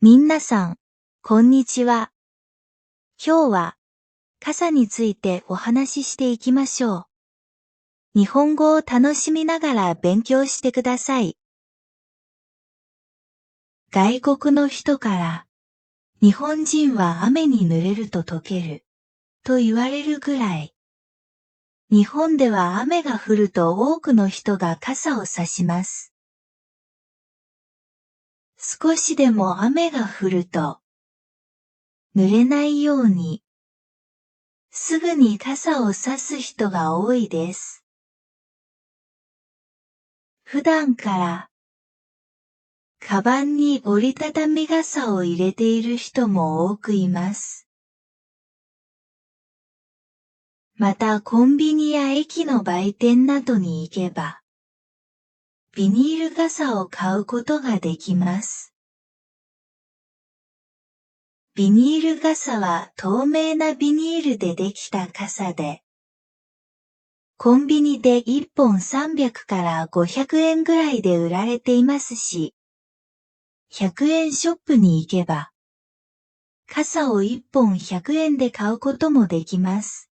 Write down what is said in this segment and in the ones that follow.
みんなさん、こんにちは。今日は傘についてお話ししていきましょう。日本語を楽しみながら勉強してください。外国の人から、日本人は雨に濡れると溶ける、と言われるぐらい。日本では雨が降ると多くの人が傘を差します。少しでも雨が降ると、濡れないように、すぐに傘を差す人が多いです。普段から、カバンに折りたたみ傘を入れている人も多くいます。またコンビニや駅の売店などに行けば、ビニール傘を買うことができます。ビニール傘は透明なビニールでできた傘で、コンビニで1本300から500円ぐらいで売られていますし、100円ショップに行けば、傘を1本100円で買うこともできます。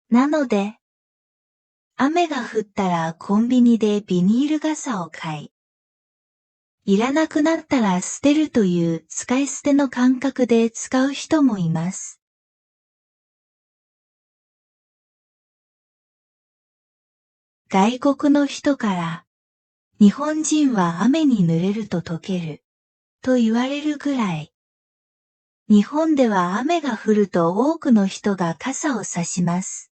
なので、雨が降ったらコンビニでビニール傘を買い、いらなくなったら捨てるという使い捨ての感覚で使う人もいます。外国の人から、日本人は雨に濡れると溶ける、と言われるぐらい。日本では雨が降ると多くの人が傘を差します。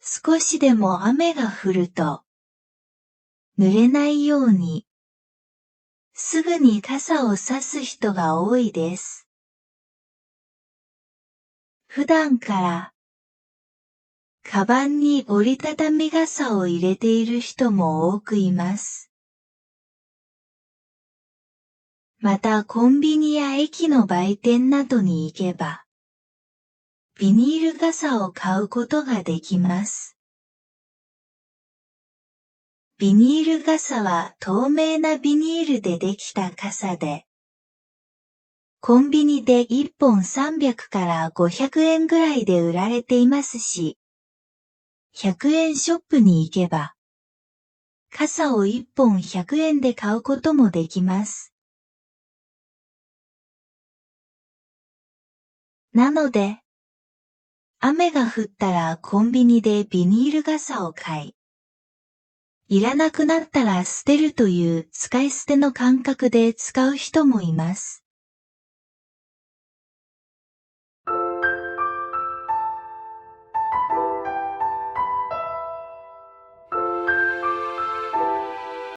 少しでも雨が降ると、濡れないように、すぐに傘を差す人が多いです。普段から、カバンに折りたたみ傘を入れている人も多くいます。またコンビニや駅の売店などに行けば、ビニール傘を買うことができます。ビニール傘は透明なビニールでできた傘で、コンビニで1本300から500円ぐらいで売られていますし、100円ショップに行けば、傘を1本100円で買うこともできます。なので、雨が降ったらコンビニでビニール傘を買い、いらなくなったら捨てるという使い捨ての感覚で使う人もいます。